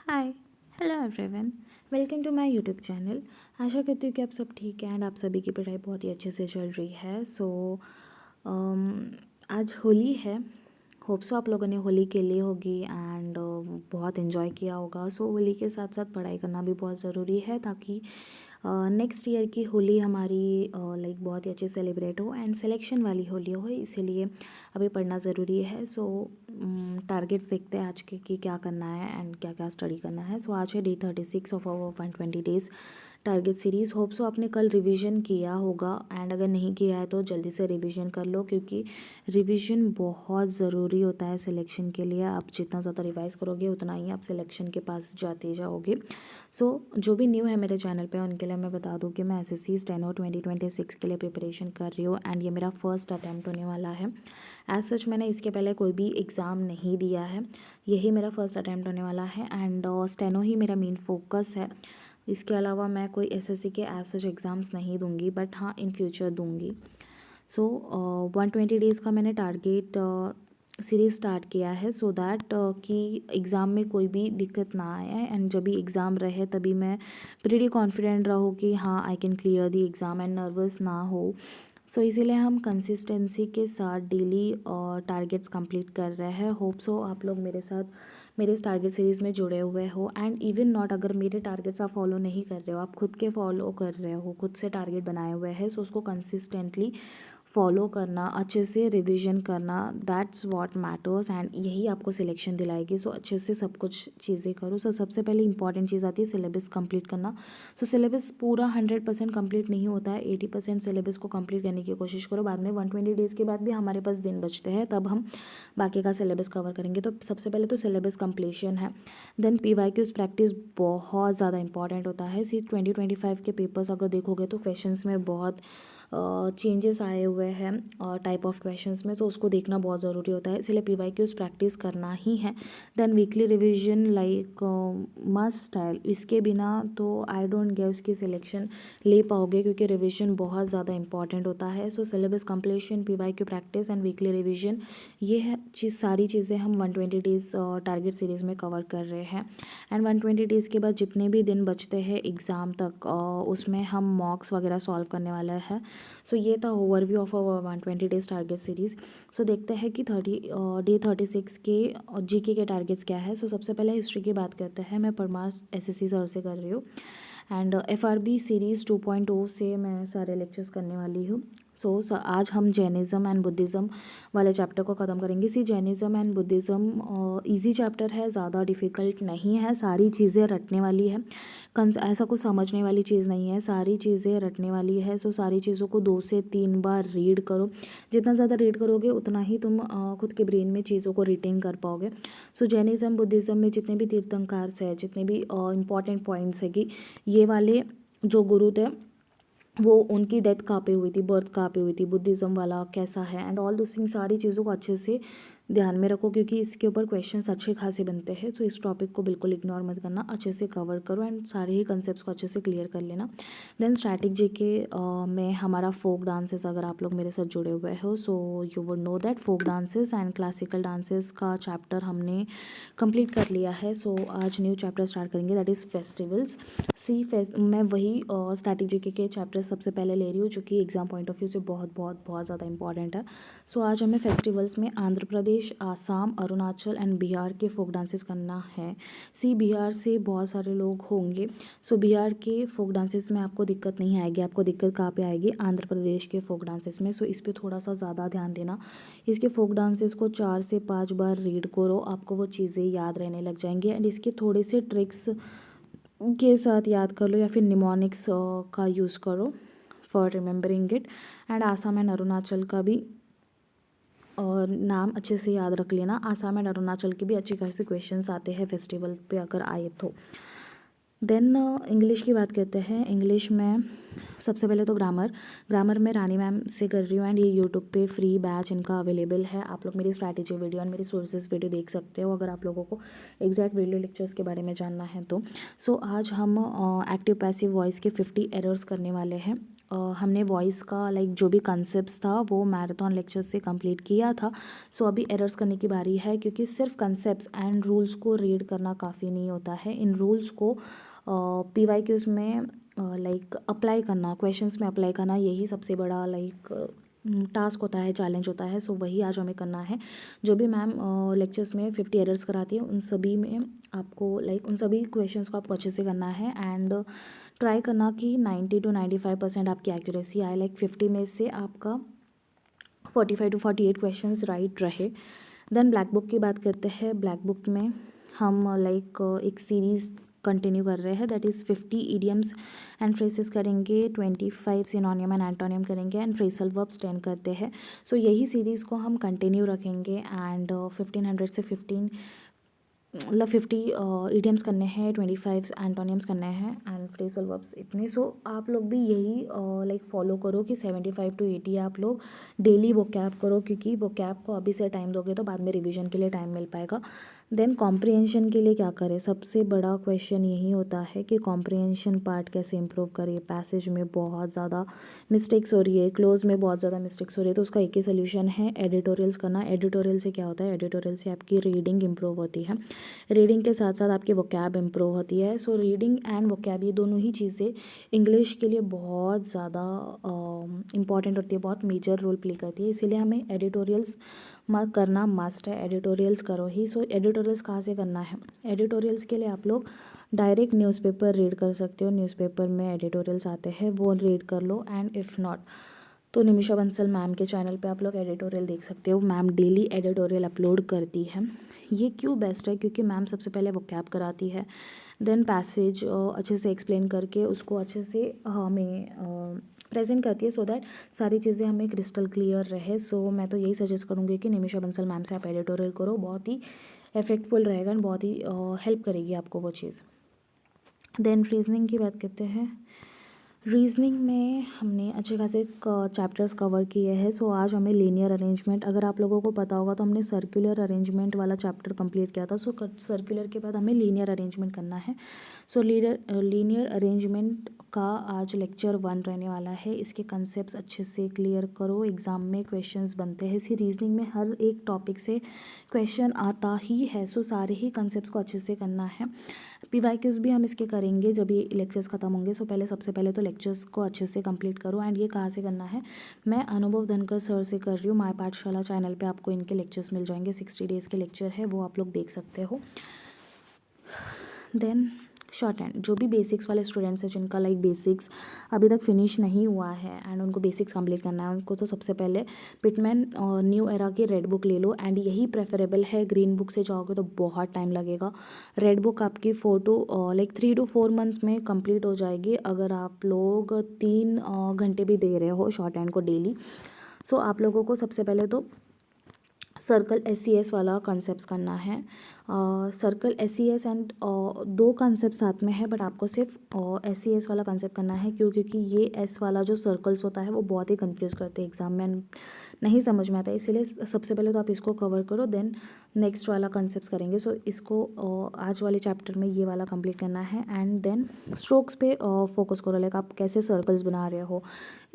Hi. Hello everyone. Welcome to my YouTube channel. आशा करती हूँ कि आप सब ठीक हैं एंड आप सभी की पढ़ाई बहुत ही अच्छे से चल रही है। आज होली है। होप सो आप लोगों ने होली खेली होगी एंड बहुत इन्जॉय किया होगा। होली के साथ साथ पढ़ाई करना भी बहुत ज़रूरी है ताकि नेक्स्ट ईयर की होली हमारी लाइक बहुत ही अच्छे सेलिब्रेट हो एंड सिलेक्शन वाली होली हो, इसीलिए अभी पढ़ना ज़रूरी है। टारगेट्स देखते हैं आज के कि क्या करना है एंड क्या क्या स्टडी करना है। आज है Day 36 of our 120 days target series. Hope so आपने कल रिवीजन किया होगा एंड अगर नहीं किया है तो जल्दी से रिवीजन कर लो, क्योंकि रिवीजन बहुत ज़रूरी होता है सिलेक्शन के लिए। आप जितना ज़्यादा रिवाइज करोगे उतना ही आप सिलेक्शन के पास जाते जाओगे। जो भी न्यू है मेरे चैनल पे उनके लिए मैं बता दूँ कि मैं SSC स्टेनो 2026 के लिए प्रिपरेशन कर रही हूँ एंड ये मेरा फर्स्ट अटैम्प्ट होने वाला है। एज सच मैंने इसके पहले कोई भी एग्ज़ाम नहीं दिया है, यही मेरा फर्स्ट अटैम्प्ट होने वाला है एंड स्टेनो ही मेरा मेन फोकस है। इसके अलावा मैं कोई SSC के एज सच एग्ज़ाम्स नहीं दूंगी, बट हाँ इन फ्यूचर दूंगी। 120 डेज़ का मैंने टारगेट सीरीज़ स्टार्ट किया है सो दैट कि एग्ज़ाम में कोई भी दिक्कत ना आए एंड जब भी एग्ज़ाम रहे तभी मैं प्रीटी कॉन्फिडेंट रहूँ कि हाँ I can clear the exam and nervous ना हो। इसीलिए हम कंसिस्टेंसी के साथ डेली टारगेट्स कंप्लीट कर रहे हैं। होप सो आप लोग मेरे साथ मेरे इस टारगेट सीरीज़ में जुड़े हुए हो एंड इवन नॉट अगर मेरे टारगेट्स आप फॉलो नहीं कर रहे हो, आप खुद के फॉलो कर रहे हो, खुद से टारगेट बनाए हुए हैं, उसको कंसिस्टेंटली फॉलो करना, अच्छे से रिवीजन करना, दैट्स व्हाट मैटर्स एंड यही आपको सिलेक्शन दिलाएगी। अच्छे से सब कुछ चीज़ें करो। सबसे पहले इंपॉर्टेंट चीज़ आती है सिलेबस कंप्लीट करना। सिलेबस पूरा 100% कंप्लीट नहीं होता है, 80% सिलेबस को कंप्लीट करने की कोशिश करो। बाद में 120 डेज़ के बाद भी हमारे पास दिन बचते हैं, तब हम बाकी का सिलेबस कवर करेंगे। सबसे पहले तो सिलेबस कंप्लीशन है। देन PYQs प्रैक्टिस बहुत ज़्यादा इंपॉर्टेंट होता है। 2025 के पेपर्स अगर देखोगे तो क्वेश्चंस में बहुत चेंजेस आए हुए हैं टाइप ऑफ क्वेश्चंस में, उसको देखना बहुत ज़रूरी होता है, इसलिए PYQs प्रैक्टिस करना ही है। Then weekly revision like must है, इसके बिना तो आई डोंट गेस कि सिलेक्शन ले पाओगे, क्योंकि रिवीजन बहुत ज़्यादा इंपॉर्टेंट होता है। Syllabus completion, PYQ practice and weekly revision, ये है सारी चीज़ें हम 120 डेज़ टारगेट सीरीज़ में कवर कर रहे हैं। एंड 120 डेज़ के बाद जितने भी दिन बचते हैं एग्ज़ाम तक, उसमें हम मॉक्स वगैरह सॉल्व करने वाला है। ये था overview of our 120 days target series. देखते हैं कि Day 36 के GK के टारगेट्स क्या है। सबसे पहले हिस्ट्री की बात करते हैं। मैं परमार SSC सर से कर रही हूँ एंड FRB सीरीज़ 2.0 से मैं सारे लेक्चर्स करने वाली हूँ। आज हम जैनिज़्म एंड बुद्धिज़्म वाले चैप्टर को ख़त्म करेंगे। Jainism and Buddhism easy chapter है, ज़्यादा डिफ़िकल्ट नहीं है, सारी चीज़ें रटने वाली है। ऐसा कुछ समझने वाली चीज़ नहीं है, सारी चीज़ें रटने वाली है। सारी चीज़ों को 2 से 3 बार रीड करो। जितना ज़्यादा रीड करोगे उतना ही तुम खुद के ब्रेन में चीज़ों को रिटेन कर पाओगे। जैनिज़्म बुद्धिज़्म में जितने भी तीर्थंकार है, जितने भी इंपॉर्टेंट पॉइंट्स है कि ये वाले जो गुरु थे वो उनकी डेथ कहाँ पे हुई थी, बर्थ कहाँ पे हुई थी, बुद्धिज़्म वाला कैसा है एंड ऑल दोस थिंग, सारी चीज़ों को अच्छे से ध्यान में रखो, क्योंकि इसके ऊपर क्वेश्चंस अच्छे खासे बनते हैं। इस टॉपिक को बिल्कुल इग्नोर मत करना, अच्छे से कवर करो एंड सारे ही कंसेप्ट्स को अच्छे से क्लियर कर लेना। देन स्ट्रैटेजी के में हमारा फोक डांसेस, अगर आप लोग मेरे साथ जुड़े हुए हो you would know that folk dances and classical dances का चैप्टर हमने कंप्लीट कर लिया है। आज न्यू चैप्टर स्टार्ट करेंगे, दैट इज़ फेस्टिवल्स। मैं वही स्ट्रैटेजी के चैप्टर सबसे पहले ले रही हूँ, जो कि एग्जाम पॉइंट ऑफ व्यू से बहुत बहुत बहुत ज़्यादा इंपॉर्टेंट है। आज हमें फेस्टिवल्स में आंध्र प्रदेश, आसाम, अरुणाचल एंड बिहार के फोक डांसेस करना है। बिहार से बहुत सारे लोग होंगे, बिहार के फोक डांसेस में आपको दिक्कत नहीं आएगी। आपको दिक्कत कहाँ पे आएगी? आंध्र प्रदेश के फोक डांसेस में। इस पर थोड़ा सा ज़्यादा ध्यान देना। इसके फोक डांसेस को 4 से 5 बार रीड करो, आपको वो चीज़ें याद रहने लग जाएंगी एंड इसके थोड़े से ट्रिक्स के साथ याद कर लो, या फिर निमोनिक्स का यूज़ करो for remembering it. And Assam and Arunachal का भी और नाम अच्छे से याद रख लेना। आसाम एंड अरुणाचल के भी अच्छे खासे क्वेश्चंस आते हैं फेस्टिवल पे अगर आए तो। देन इंग्लिश की बात करते हैं। इंग्लिश में सबसे पहले तो ग्रामर में रानी मैम से कर रही हूँ एंड ये यूट्यूब पे फ्री बैच इनका अवेलेबल है। आप लोग मेरी स्ट्रैटेजी वीडियो एंड मेरी सोर्सेज वीडियो देख सकते हो अगर आप लोगों को एग्जैक्ट वीडियो लेक्चर्स के बारे में जानना है तो। आज हम एक्टिव पैसिव वॉइस के 50 एरर्स करने वाले हैं हमने वॉइस का लाइक जो भी कंसेप्ट था वो मैराथन लेक्चर से कंप्लीट किया था। सो अभी एरर्स करने की बारी है, क्योंकि सिर्फ कंसेप्ट्स एंड रूल्स को रीड करना काफ़ी नहीं होता है। इन रूल्स को PYQs में लाइक अप्लाई करना, क्वेश्चंस में अप्लाई करना, यही सबसे बड़ा लाइक टास्क होता है, चैलेंज होता है। सो वही आज हमें करना है। जो भी मैम लेक्चर्स में 50 एरर्स कराती है, उन सभी में आपको लाइक उन सभी क्वेश्चंस को आपको अच्छे से करना है एंड ट्राई करना कि 90 to 95% आपकी एक्यूरेसी आए। लाइक 50 में से आपका 45 to 48 क्वेश्चंस राइट रहे। देन ब्लैक बुक की बात करते हैं। ब्लैक बुक में हम लाइक एक सीरीज़ कंटिन्यू कर रहे हैं, that is 50 idioms and phrases करेंगे, 25 सिनोनिम एंड एंटोनिम करेंगे एंड फ्रेजल वर्ब्स 10 करते हैं। सो यही सीरीज़ को हम कंटिन्यू रखेंगे एंड 1500 से 15 मतलब 50 इडियम्स करने हैं, 25 एंटोनियम्स करने हैं एंड फ्रेजल वर्ब्स इतने। सो आप लोग भी यही लाइक फॉलो करो कि 75 to 80 आप लोग डेली वो कैप करो, क्योंकि वो कैप को अभी से टाइम दोगे तो बाद में रिवीजन के लिए टाइम मिल पाएगा। देन कॉम्प्रिहेंशन के लिए क्या करें, सबसे बड़ा क्वेश्चन यही होता है कि कॉम्प्रिहेंशन पार्ट कैसे इम्प्रूव करें। पैसेज में बहुत ज़्यादा मिस्टेक्स हो रही है, क्लोज में बहुत ज़्यादा मिस्टेक्स हो रही है, तो उसका एक ही सोल्यूशन है, एडिटोरियल्स करना। एडिटोरियल से क्या होता है, एडिटोरियल से आपकी रीडिंग इम्प्रूव होती है, रीडिंग के साथ साथ आपकी वोकैब इम्प्रूव होती है। सो रीडिंग एंड वोकैब ये दोनों ही चीज़ें इंग्लिश के लिए बहुत ज़्यादा इंपॉर्टेंट होती है, बहुत मेजर रोल प्ले करती है। इसीलिए हमें एडिटोरियल्स करना मस्ट है, एडिटोरियल्स करो ही। सो एडिटोरियल्स कहाँ से करना है, एडिटोरियल्स के लिए आप लोग डायरेक्ट न्यूज़पेपर रीड कर सकते हो, न्यूज़पेपर में एडिटोरियल्स आते हैं वो रीड कर लो। एंड इफ़ नॉट तो निमिषा बंसल मैम के चैनल पे आप लोग एडिटोरियल देख सकते हो, मैम डेली एडिटोरियल अपलोड करती है। ये क्यों बेस्ट है, क्योंकि मैम सबसे पहले वो कैप कराती है, देन पैसेज अच्छे से एक्सप्लेन करके उसको अच्छे से हमें प्रेजेंट करती है, सो दैट सारी चीज़ें हमें क्रिस्टल क्लियर रहे। सो मैं तो यही सजेस्ट करूँगी कि निमिषा बंसल मैम से आप एडिटोरियल करो, बहुत ही इफेक्टफुल रहेगा एंड बहुत ही हेल्प करेगी आपको वो चीज़। देन रीजनिंग की बात करते हैं। रीजनिंग में हमने अच्छे खासे चैप्टर्स कवर किए हैं। सो आज हमें लीनियर अरेंजमेंट, अगर आप लोगों को पता होगा तो हमने सर्कुलर अरेंजमेंट वाला चैप्टर कंप्लीट किया था। सो सर्कुलर के बाद हमें लीनियर अरेंजमेंट करना है। सो लीनियर अरेंजमेंट का आज लेक्चर 1 रहने वाला है। इसके कंसेप्ट्स अच्छे से क्लियर करो, एग्ज़ाम में क्वेश्चंस बनते हैं। इसी रीजनिंग में हर एक टॉपिक से क्वेश्चन आता ही है, सो सारे ही कंसेप्ट्स को अच्छे से करना है। PYQs भी हम इसके करेंगे जब ये लेक्चर्स ख़त्म होंगे। सो पहले सबसे पहले तो लेक्चर्स को अच्छे से कंप्लीट करो। एंड ये कहाँ से करना है, मैं अनुभव धनकर सर से कर रही हूँ। माय पाठशाला चैनल पे आपको इनके लेक्चर्स मिल जाएंगे, 60 डेज़ के लेक्चर है, वो आप लोग देख सकते हो। देन शॉर्ट हैंड, जो भी बेसिक्स वाले स्टूडेंट्स हैं जिनका लाइक बेसिक्स अभी तक फिनिश नहीं हुआ है एंड उनको बेसिक्स कंप्लीट करना है, उनको तो सबसे पहले पिटमैन न्यू एरा की रेड बुक ले लो। एंड यही प्रेफरेबल है, ग्रीन बुक से जाओगे तो बहुत टाइम लगेगा। रेड बुक आपकी 3 to 4 मंथ्स में कंप्लीट हो जाएगी, अगर आप लोग 3 घंटे भी दे रहे हो शॉर्ट हैंड को डेली। सो आप लोगों को सबसे पहले तो सर्कल SES वाला कॉन्सेप्ट करना है। सर्कल SES एंड 2 कॉन्सेप्ट साथ में है, बट आपको सिर्फ SES वाला कॉन्सेप्ट करना है, क्योंकि ये S वाला जो सर्कल्स होता है वो बहुत ही कंफ्यूज करते हैं, एग्जाम में नहीं समझ में आता है। इसीलिए सबसे पहले तो आप इसको कवर करो, देन नेक्स्ट वाला कॉन्सेप्ट करेंगे। सो इसको आज वाले चैप्टर में ये वाला कंप्लीट करना है। एंड देन स्ट्रोक्स पे फोकस करो, लाइक आप कैसे सर्कल्स बना रहे हो,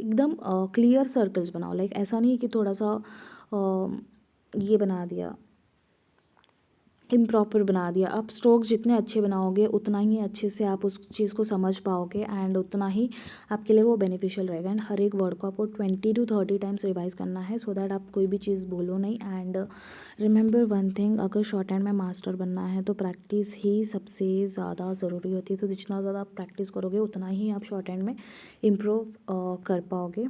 एकदम क्लियर सर्कल्स बनाओ। लाइक ऐसा नहीं कि थोड़ा सा ये बना दिया, इम्प्रॉपर बना दिया। आप स्ट्रोक जितने अच्छे बनाओगे उतना ही अच्छे से आप उस चीज़ को समझ पाओगे एंड उतना ही आपके लिए वो बेनिफिशियल रहेगा। एंड हर एक वर्ड को आपको 20 to 30 टाइम्स रिवाइज करना है, सो दैट आप कोई भी चीज़ भूलो नहीं। एंड रिमेंबर वन थिंग, अगर शॉर्ट हैंड में मास्टर बनना है तो प्रैक्टिस ही सबसे ज़्यादा ज़रूरी होती है। तो जितना ज़्यादा आप प्रैक्टिस करोगे उतना ही आप शॉर्ट हैंड में इम्प्रूव कर पाओगे।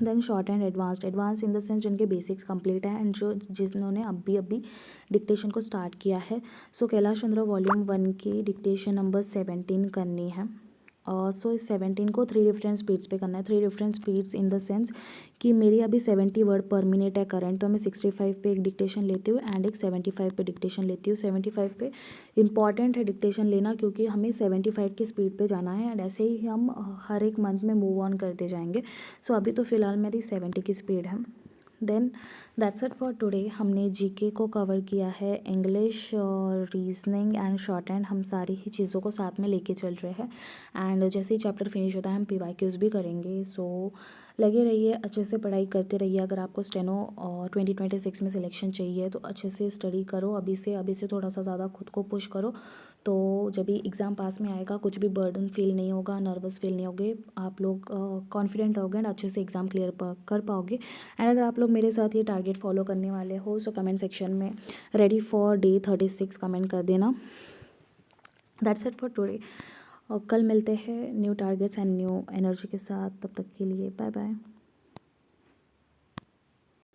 Then short and advance in the sense जिनके बेसिक्स कंप्लीट है एंड जिन्होंने अभी डिक्टेशन को स्टार्ट किया है। सो कैलाश चंद्र वॉल्यूम 1 की डिक्टेशन नंबर 17 करनी है। सो इस 17 को 3 डिफरेंट स्पीड्स पे करना है। 3 different speeds in the sense कि मेरी अभी 70 वर्ड पर मिनट है करंट, तो मैं 65 पे एक डिक्टेशन लेती हूँ एंड एक 75 पे डिक्टेशन लेती हूँ। 75 पे इंपॉर्टेंट है डिक्टेशन लेना, क्योंकि हमें 75 की स्पीड पे जाना है एंड ऐसे ही हम हर एक मंथ में मूव ऑन करते जाएंगे। सो अभी तो फ़िलहाल मेरी 70 की स्पीड है। Then that's it for today. हमने जीके को कवर किया है, English, reasoning and shorthand, हम सारी ही चीज़ों को साथ में लेके चल रहे हैं। एंड जैसे ही चैप्टर फिनिश होता है हम पीवाईक्यूज भी करेंगे। सो लगे रहिए, अच्छे से पढ़ाई करते रहिए। अगर आपको स्टेनो 2026 में सिलेक्शन चाहिए तो अच्छे से स्टडी करो, अभी से थोड़ा सा ज़्यादा खुद को पुश करो। तो जब भी एग्ज़ाम पास में आएगा कुछ भी बर्डन फील नहीं होगा, नर्वस फील नहीं होगे, आप लोग कॉन्फिडेंट रहोगे एंड अच्छे से एग्ज़ाम क्लियर कर पाओगे। एंड अगर आप लोग मेरे साथ ये टारगेट फॉलो करने वाले हो सो कमेंट सेक्शन में रेडी फॉर डे 36 कमेंट कर देना। That's it for today. और कल मिलते हैं new targets and new energy के साथ। तब तक के लिए बाय बाय।